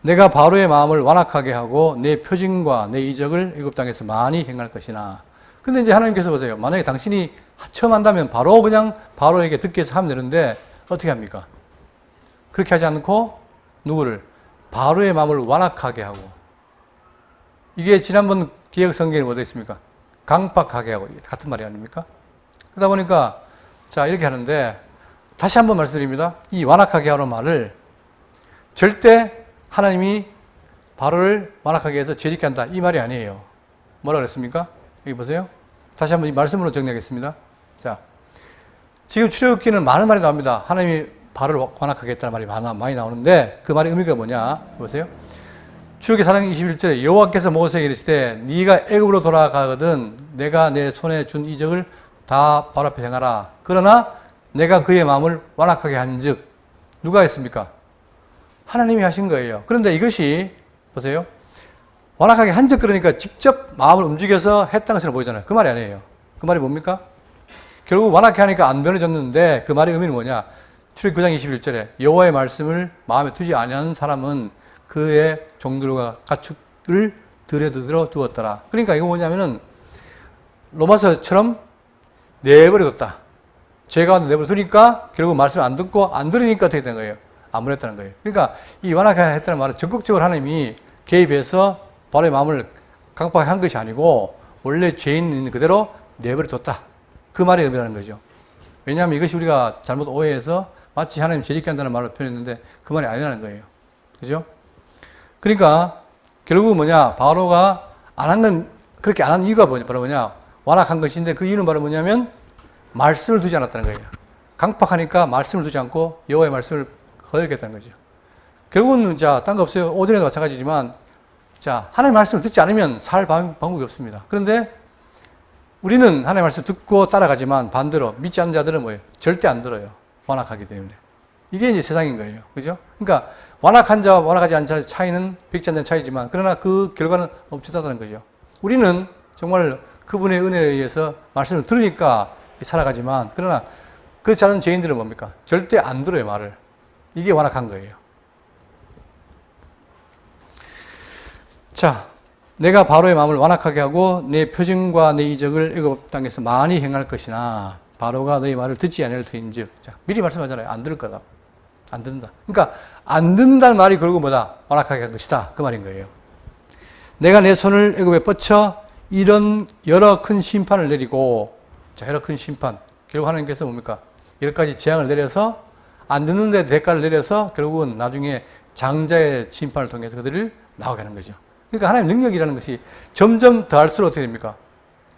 내가 바로의 마음을 완악하게 하고 내 표징과 내 이적을 애굽 땅에서 많이 행할 것이나. 근데 이제 하나님께서 보세요. 만약에 당신이 처음 한다면 바로 그냥 바로에게 듣기 위해서 하면 되는데 어떻게 합니까? 그렇게 하지 않고 누구를? 바로의 마음을 완악하게 하고. 이게 지난번 기획 성경에 뭐되어 있습니까? 강박하게 하고. 같은 말이 아닙니까? 그러다 보니까 자, 이렇게 하는데 다시 한번 말씀드립니다. 이 완악하게 하는 말을 절대 하나님이 바로를 완악하게 해서 죄짓게 한다. 이 말이 아니에요. 뭐라 그랬습니까? 여기 보세요. 다시 한번 이 말씀으로 정리하겠습니다. 자, 지금 출애굽기는 많은 말이 나옵니다. 하나님이 바로를 완악하게 했다는 말이 많이 나오는데 그 말의 의미가 뭐냐? 보세요. 출애굽기 4장 21절에 여호와께서 모세에게 이르시되 네가 애굽으로 돌아가거든 내가 내 손에 준 이적을 다 바로 앞에 행하라. 그러나 내가 그의 마음을 완악하게 한즉 누가 했습니까? 하나님이 하신 거예요. 그런데 이것이 보세요. 완악하게 한즉 그러니까 직접 마음을 움직여서 했다는 것처럼 보이잖아요. 그 말이 아니에요. 그 말이 뭡니까? 결국 완악하게 하니까 안 변해졌는데 그 말의 의미는 뭐냐? 출애굽기 9장 21절에 여호와의 말씀을 마음에 두지 아니하는 사람은 그의 종들과 가축을 들에 두었더라. 그러니까 이거 뭐냐면은 로마서처럼 내버려뒀다. 죄가 내버려 두니까 결국 말씀을 안 듣고 안 들으니까 어떻게 된 거예요? 안 버렸다는 거예요. 그러니까 이 완악하게 했다는 말은 적극적으로 하나님이 개입해서 바로의 마음을 강박하게 한 것이 아니고 원래 죄인 있는 그대로 내버려 뒀다. 그 말의 의미라는 거죠. 왜냐하면 이것이 우리가 잘못 오해해서 마치 하나님 죄짓게 한다는 말로 표현했는데 그 말이 아니라는 거예요. 그죠? 그러니까 결국은 뭐냐? 바로가 안 한 건 그렇게 안 한 이유가 바로 뭐냐? 완악한 것인데 그 이유는 바로 뭐냐면 말씀을 두지 않았다는 거예요. 강박하니까 말씀을 두지 않고 여호와의 말씀을 거역했다는 거죠. 결국은 자, 딴 거 없어요. 오전에도 마찬가지지만 자, 하나님의 말씀을 듣지 않으면 살 방법이 없습니다. 그런데 우리는 하나님의 말씀을 듣고 따라가지만 반대로 믿지 않는 자들은 뭐예요? 절대 안 들어요. 완악하기 때문에. 이게 이제 세상인 거예요. 그죠? 그러니까 완악한 자와 완악하지 않은 자의 차이는 백지 않는 차이지만 그러나 그 결과는 엄청나다는 거죠. 우리는 정말 그분의 은혜에 의해서 말씀을 들으니까 살아가지만 그러나 그렇지 않은 죄인들은 뭡니까? 절대 안 들어요, 말을. 이게 완악한 거예요. 자, 내가 바로의 마음을 완악하게 하고 내 표징과 내 이적을 애굽 땅에서 많이 행할 것이나 바로가 너희 말을 듣지 아니할 터인즉. 자, 미리 말씀하잖아요. 안 들을 거다. 안 듣는다. 그러니까 안 듣는다는 말이 결국 뭐다? 완악하게 한 것이다. 그 말인 거예요. 내가 내 손을 애굽에 뻗쳐 이런 여러 큰 심판을 내리고, 자, 여러 큰 심판. 결국 하나님께서 뭡니까? 여러 가지 재앙을 내려서 안 듣는 데 대가를 내려서 결국은 나중에 장자의 심판을 통해서 그들을 나오게 하는 거죠. 그러니까 하나님의 능력이라는 것이 점점 더할수록 어떻게 됩니까?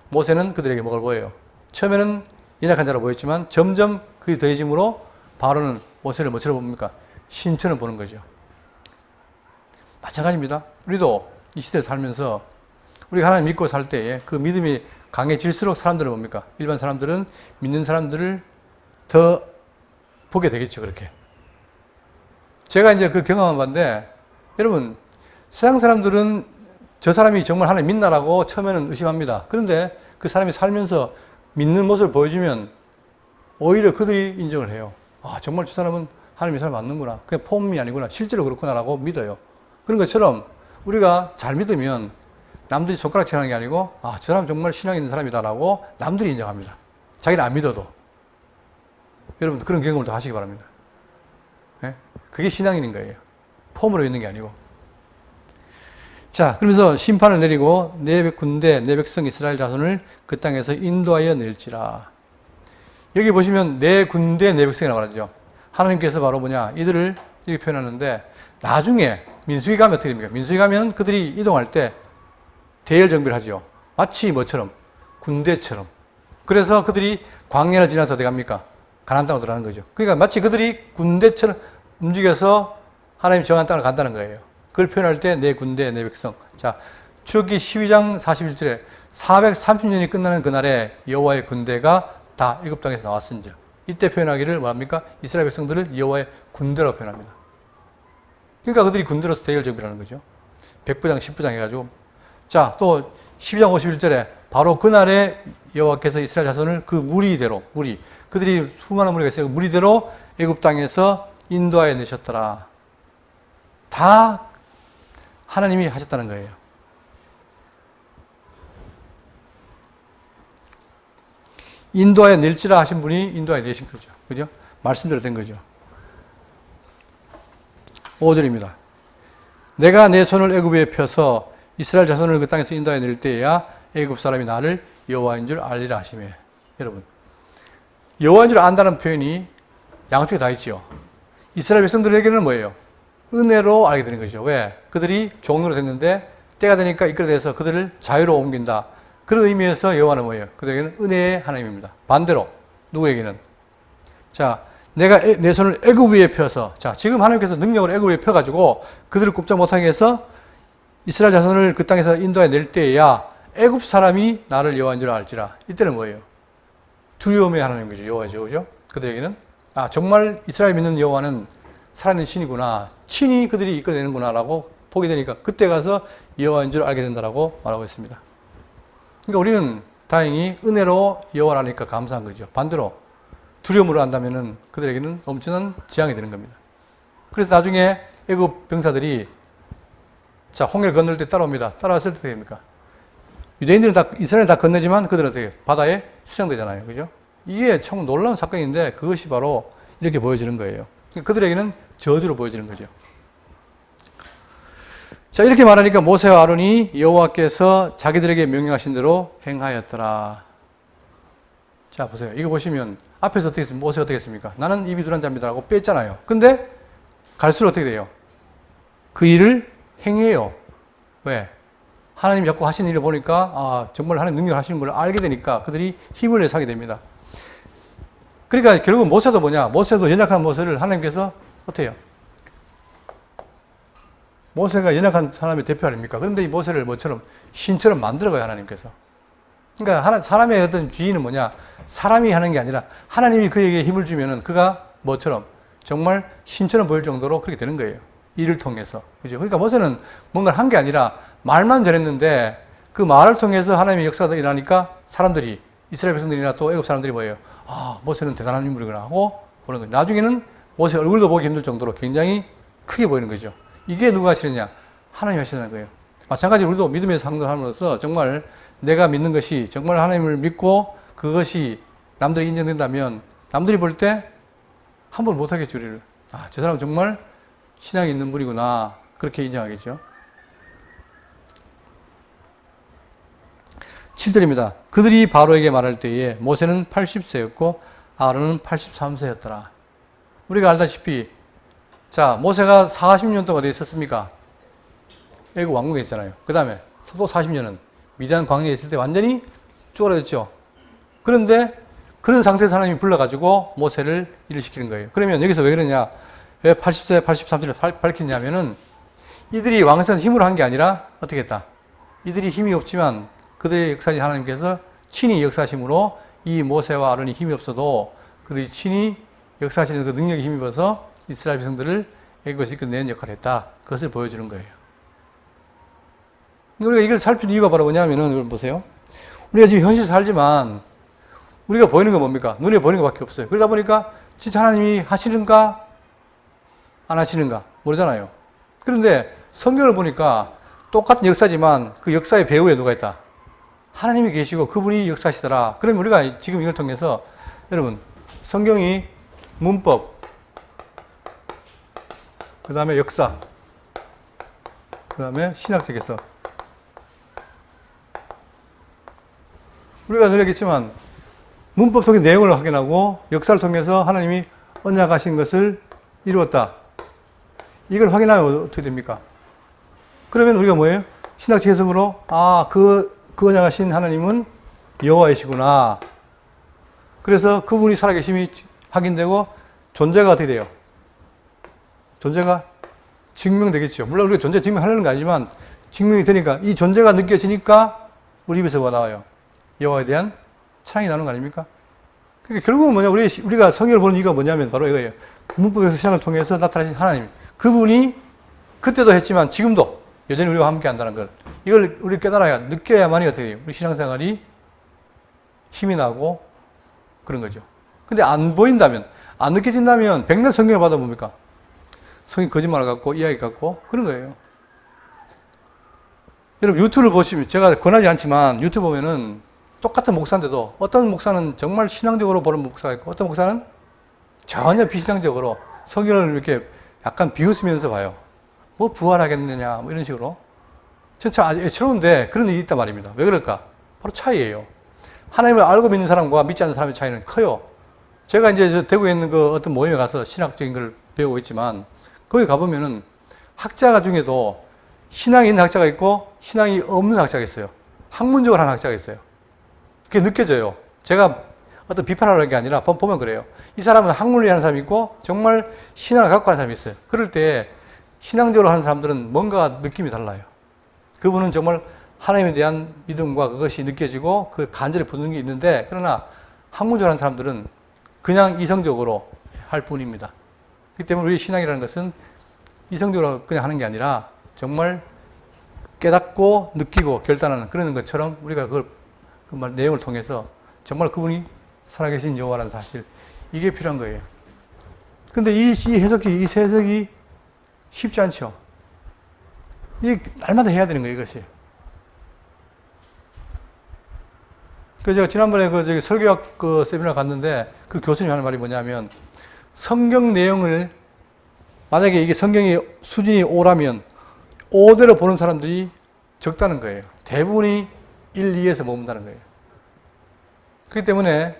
모세는 그들에게 뭐가 보여요? 처음에는 연약한 자로 보였지만 점점 그게 더해짐으로 바로는 모세를 뭐처럼 봅니까? 신처럼 보는 거죠. 마찬가지입니다. 우리도 이 시대에 살면서 우리가 하나님 믿고 살 때에 그 믿음이 강해질수록 사람들은 뭡니까? 일반 사람들은 믿는 사람들을 더 보게 되겠죠, 그렇게. 제가 이제 그 경험한 바인데, 여러분, 세상 사람들은 저 사람이 정말 하나님 믿나라고 처음에는 의심합니다. 그런데 그 사람이 살면서 믿는 모습을 보여주면 오히려 그들이 인정을 해요. 아, 정말 저 사람은 하나님의 사람 맞는구나. 그냥 폼이 아니구나. 실제로 그렇구나라고 믿어요. 그런 것처럼 우리가 잘 믿으면 남들이 손가락질하는 게 아니고 아, 저 사람 정말 신앙 있는 사람이다라고 남들이 인정합니다. 자기는 안 믿어도. 여러분 그런 경험을 더 하시기 바랍니다. 네? 그게 신앙인인 거예요. 폼으로 있는 게 아니고. 자, 그러면서 심판을 내리고 내 군대, 내 백성 이스라엘 자손을 그 땅에서 인도하여 낼지라. 여기 보시면 내 군대, 내 백성이라고 말하죠. 하나님께서 바로 뭐냐, 이들을 이렇게 표현하는데 나중에 민수기 가면 어떻게 됩니까? 민수기 가면 그들이 이동할 때 대열 정비를 하죠. 마치 뭐처럼? 군대처럼. 그래서 그들이 광야를 지나서 어디 갑니까? 가나안 땅으로 들어가는 거죠. 그러니까 마치 그들이 군대처럼 움직여서 하나님 정한 땅을 간다는 거예요. 그걸 표현할 때 내 군대, 내 백성. 자, 출애굽기 12장 41절에 430년이 끝나는 그날에 여호와의 군대가 다 애굽 땅에서 나왔은즉. 이때 표현하기를 뭐합니까? 이스라엘 백성들을 여호와의 군대라고 표현합니다. 그러니까 그들이 군대로서 대열 정비라는 거죠. 100부장, 10부장 해가지고. 자, 또 12장 51절에 바로 그날에 여호와께서 이스라엘 자손을 그 무리대로, 그들이 수많은 무리가 있어요. 그 무리대로 애굽 땅에서 인도하여 내셨더라. 다 하나님이 하셨다는 거예요. 인도하여 낼지라 하신 분이 인도하여 내신 거죠. 그죠? 말씀대로 된 거죠. 5절입니다. 내가 내 손을 애굽에 펴서 이스라엘 자손을 그 땅에서 인도하여 낼 때에야 애굽 사람이 나를 여호와인 줄 알리라 하시매. 여러분, 여호와인 줄 안다는 표현이 양쪽에 다 있죠. 이스라엘 백성들에게는 뭐예요? 은혜로 알게 되는 거죠. 왜? 그들이 종로로 됐는데 때가 되니까 이끌어내서 그들을 자유로 옮긴다. 그런 의미에서 여호와는 뭐예요? 그들에게는 은혜의 하나님입니다. 반대로 누구에게는? 자, 내가 내 손을 애굽 위에 펴서, 자, 지금 하나님께서 능력을 애굽 위에 펴가지고 그들을 굽자 못하게 해서 이스라엘 자손을 그 땅에서 인도해 낼 때에야 애굽 사람이 나를 여호와인 줄 알지라. 이때는 뭐예요? 두려움의 하나님이죠. 여호와죠, 그죠? 그들에게는 아, 정말 이스라엘 믿는 여호와는 살아있는 신이구나. 친히 그들이 이끌어내는구나라고 보게 되니까 그때 가서 여호와인 줄 알게 된다라고 말하고 있습니다. 그러니까 우리는 다행히 은혜로 여호와를 아니까 감사한 거죠. 반대로 두려움으로 한다면은 그들에게는 엄청난 재앙이 되는 겁니다. 그래서 나중에 애굽 병사들이 자, 홍해를 건널 때 따라옵니다. 따라왔을 때 어떻게 됩니까? 유대인들은 다, 이스라엘 다 건너지만 그들은 어떻게 바다에 수장되잖아요. 그죠? 이게 참 놀라운 사건인데 그것이 바로 이렇게 보여지는 거예요. 그들에게는 저주로 보여지는 거죠. 자, 이렇게 말하니까 모세와 아론이 여호와께서 자기들에게 명령하신 대로 행하였더라. 자, 보세요. 이거 보시면 앞에서 어떻게 했습니까? 모세가 어떻게 했습니까? 나는 입이 둔한 자입니다 라고 뺐잖아요. 근데 갈수록 어떻게 돼요? 그 일을 행해요. 왜? 하나님이 자꾸 하시는 일을 보니까 아, 정말 하나님 능력을 하시는 걸 알게 되니까 그들이 힘을 내서 하게 됩니다. 그러니까 결국은 모세도 뭐냐? 모세도 연약한 모세를 하나님께서 어때요? 모세가 연약한 사람의 대표 아닙니까? 그런데 이 모세를 뭐처럼 신처럼 만들어가요, 하나님께서. 그러니까 사람의 어떤 주의는 뭐냐? 사람이 하는 게 아니라 하나님이 그에게 힘을 주면은 그가 뭐처럼 정말 신처럼 보일 정도로 그렇게 되는 거예요. 이를 통해서. 그죠? 그러니까 모세는 뭔가를 한 게 아니라 말만 전했는데 그 말을 통해서 하나님의 역사가 일어나니까 사람들이, 이스라엘 백성들이나 또 애굽 사람들이 뭐예요? 아, 모세는 대단한 인물이구나 하고 보는 거예요. 나중에는 모세 얼굴도 보기 힘들 정도로 굉장히 크게 보이는 거죠. 이게 누가 하시느냐? 하나님이 하시는 거예요. 마찬가지로 우리도 믿음의 상도함으로써 정말 내가 믿는 것이 정말 하나님을 믿고 그것이 남들이 인정된다면 남들이 볼 때 함부로 못하겠죠, 우리를. 아, 저 사람은 정말 신앙이 있는 분이구나. 그렇게 인정하겠죠. 7절입니다. 그들이 바로에게 말할 때에 모세는 80세였고 아론은 83세였더라. 우리가 알다시피 자, 모세가 40년 동안 어디에 있었습니까? 애국 왕국에 있잖아요. 그 다음에 또 40년은 미디안 광야에 있을 때 완전히 쪼그라졌죠. 그런데 그런 상태에서 하나님이 불러가지고 모세를 일을 시키는 거예요. 그러면 여기서 왜 그러냐? 왜 80세, 83세를 밝혔냐면은 이들이 왕성한 힘으로 한 게 아니라 어떻게 했다? 이들이 힘이 없지만 그들의 역사지 하나님께서 친히 역사심으로 이 모세와 아론이 힘이 없어도 그들이 친히 역사하시는 그 능력에 힘입어서 이스라엘 백성들을 애굽에서 이끌어내는 역할을 했다. 그것을 보여주는 거예요. 우리가 이걸 살필 이유가 바로 뭐냐면은, 이걸 보세요. 우리가 지금 현실 살지만, 우리가 보이는 건 뭡니까? 눈에 보이는 것 밖에 없어요. 그러다 보니까, 진짜 하나님이 하시는가, 안 하시는가, 모르잖아요. 그런데 성경을 보니까 똑같은 역사지만 그 역사의 배후에 누가 있다? 하나님이 계시고 그분이 역사하시더라. 그러면 우리가 지금 이걸 통해서, 여러분, 성경이 문법, 그 다음에 역사, 그 다음에 신학적 해석. 우리가 노력했지만 문법 속의 내용을 확인하고 역사를 통해서 하나님이 언약하신 것을 이루었다. 이걸 확인하면 어떻게 됩니까? 그러면 우리가 뭐예요? 신학적 해석으로 그 언약하신 하나님은 여호와이시구나. 그래서 그분이 살아계심이 확인되고 존재가 어떻게 돼요? 존재가 증명되겠죠. 물론 우리가 존재 증명하려는 거 아니지만 증명이 되니까 이 존재가 느껴지니까 우리 입에서 뭐 나와요? 여호와에 대한 찬양이 나오는 거 아닙니까? 그러니까 결국은 뭐냐? 우리가 성경을 보는 이유가 뭐냐면 바로 이거예요. 문법에서 신앙을 통해서 나타나신 하나님. 그분이 그때도 했지만 지금도 여전히 우리와 함께 한다는 걸. 이걸 우리 깨달아야, 느껴야만이 어떻게 해요? 우리 신앙생활이 힘이 나고 그런 거죠. 근데 안 보인다면, 안 느껴진다면 백날 성경을 봐도 뭡니까? 성경 거짓말 같고 이야기 같고 그런 거예요. 여러분 유튜브를 보시면 제가 권하지 않지만 유튜브 보면은 똑같은 목사인데도 어떤 목사는 정말 신앙적으로 보는 목사가 있고 어떤 목사는 전혀 비신앙적으로 성경을 이렇게 약간 비웃으면서 봐요. 뭐 부활하겠느냐 뭐 이런 식으로. 참 아주 애처로운데 그런 일이 있단 말입니다. 왜 그럴까? 바로 차이예요. 하나님을 알고 믿는 사람과 믿지 않는 사람의 차이는 커요. 제가 이제 대구에 있는 그 어떤 모임에 가서 신학적인 걸 배우고 있지만 거기 가보면은 학자가 중에도 신앙이 있는 학자가 있고 신앙이 없는 학자가 있어요. 학문적으로 하는 학자가 있어요. 그게 느껴져요. 제가 어떤 비판하는 게 아니라 보면 그래요. 이 사람은 학문을 하는 사람이 있고 정말 신앙을 갖고 하는 사람이 있어요. 그럴 때 신앙적으로 하는 사람들은 뭔가 느낌이 달라요. 그분은 정말 하나님에 대한 믿음과 그것이 느껴지고 그 간절히 붙는 게 있는데 그러나 학문적으로 하는 사람들은 그냥 이성적으로 할 뿐입니다. 그렇기 때문에 우리 신앙이라는 것은 이성적으로 그냥 하는 게 아니라 정말 깨닫고 느끼고 결단하는 그런 것처럼 우리가 그걸 그 내용을 통해서 정말 그분이 살아계신 여호와라는 사실 이게 필요한 거예요. 근데 이 해석이 쉽지 않죠. 이 날마다 해야 되는 거예요, 이것이. 그 제가 지난번에 저기 설교학 그 세미나 갔는데 그 교수님이 하는 말이 뭐냐면 성경 내용을 만약에 이게 성경의 수준이 5라면 5대로 보는 사람들이 적다는 거예요. 대부분이 1, 2에서 머문다는 거예요. 그렇기 때문에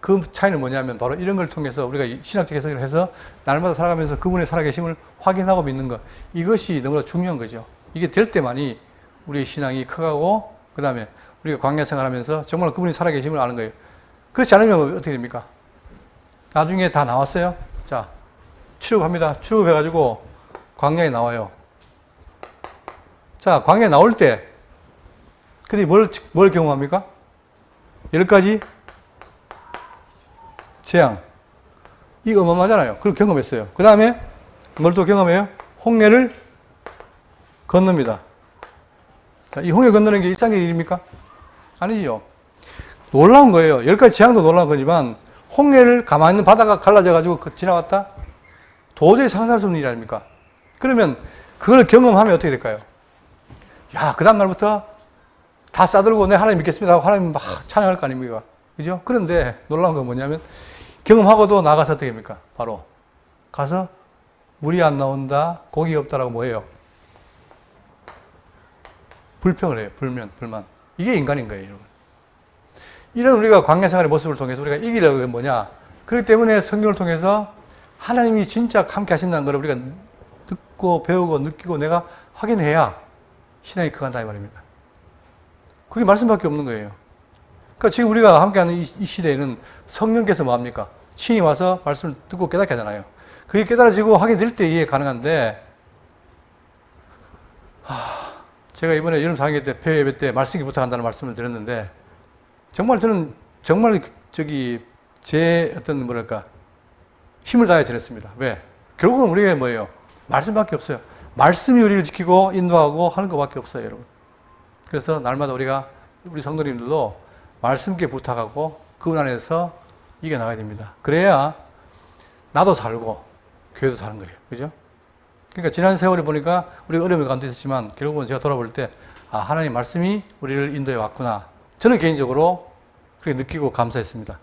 그 차이는 뭐냐면 바로 이런 걸 통해서 우리가 신학적 해석을 해서 날마다 살아가면서 그분의 살아계심을 확인하고 믿는 것. 이것이 너무나 중요한 거죠. 이게 될 때만이 우리의 신앙이 커가고 그 다음에 우리가 광야 생활하면서 정말 그분이 살아계심을 아는 거예요. 그렇지 않으면 어떻게 됩니까? 나중에 다 나왔어요. 자, 출애굽합니다. 출애굽해가지고 광야에 나와요. 자, 광야에 나올 때, 그들이 뭘 경험합니까? 10가지 재앙. 이거 어마어마하잖아요. 그걸 경험했어요. 그 다음에 뭘 또 경험해요? 홍해를 건넙니다. 자, 이 홍해 건너는 게 일상의 일입니까? 아니죠. 놀라운 거예요. 10가지 재앙도 놀라운 거지만 홍해를 가만히 있는 바다가 갈라져가지고 지나갔다? 도저히 상상할 수 없는 일 아닙니까? 그러면 그걸 경험하면 어떻게 될까요? 야, 그 다음 날부터 다 싸들고 내 하나님 믿겠습니다 하고 하나님 막 찬양할 거 아닙니까? 그죠? 그런데 놀라운 건 뭐냐면 경험하고도 나가서 어떻게 합니까? 바로 가서 물이 안 나온다, 고기 없다라고 뭐예요? 불평을 해요. 불만. 이게 인간인 거예요, 여러분. 이런 우리가 광야 생활의 모습을 통해서 우리가 이기려고 하는 게 뭐냐? 그렇기 때문에 성경을 통해서 하나님이 진짜 함께 하신다는 걸 우리가 듣고 배우고 느끼고 내가 확인해야 신앙이 커간다 이 말입니다. 그게 말씀밖에 없는 거예요. 그러니까 지금 우리가 함께하는 이 시대에는 성령께서 뭐합니까? 친히 와서 말씀을 듣고 깨닫게 하잖아요. 그게 깨달아지고 하게 될 때 이해 가능한데, 제가 이번에 여름 상회 때 폐회 예배 때 말씀기 부탁한다는 말씀을 드렸는데, 정말 저는 정말 제 어떤 뭐랄까 힘을 다해 드렸습니다. 왜? 결국은 우리가 뭐예요? 말씀밖에 없어요. 말씀이 우리를 지키고 인도하고 하는 것밖에 없어요, 여러분. 그래서 날마다 우리 성도님들도 말씀께 부탁하고 그 안에서 이겨나가야 됩니다. 그래야 나도 살고 교회도 사는 거예요. 그죠? 그러니까 지난 세월에 보니까 우리가 어려움을 가운데 있었지만 결국은 제가 돌아볼 때 하나님 말씀이 우리를 인도해 왔구나. 저는 개인적으로 그렇게 느끼고 감사했습니다.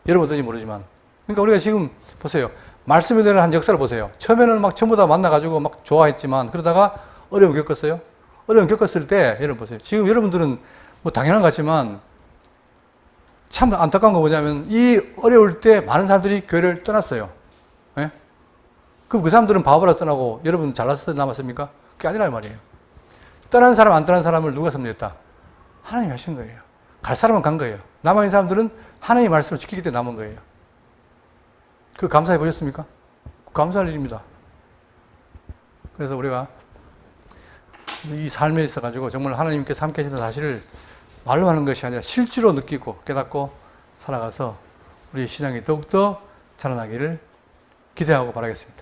여러분들은지 모르지만. 그러니까 우리가 지금 보세요. 말씀에 대한 한 역사를 보세요. 처음에는 막 전부 다 만나가지고 막 좋아했지만 그러다가 어려움 겪었어요. 어려움 겪었을 때 여러분 보세요. 지금 여러분들은 뭐 당연한 것 같지만 참 안타까운 거 뭐냐면 이 어려울 때 많은 사람들이 교회를 떠났어요. 예? 그럼 그 사람들은 바보라 떠나고 여러분 잘났을 때 남았습니까? 그게 아니란 말이에요. 떠난 사람 안 떠난 사람을 누가 섭리했다? 하나님이 하신 거예요. 갈 사람은 간 거예요. 남아있는 사람들은 하나님의 말씀을 지키기 때문에 남은 거예요. 그 감사해 보셨습니까? 감사할 일입니다. 그래서 우리가 이 삶에 있어가지고 정말 하나님께서 함께 하신다는 사실을 말로 하는 것이 아니라 실제로 느끼고 깨닫고 살아가서 우리 신앙이 더욱더 자라나기를 기대하고 바라겠습니다.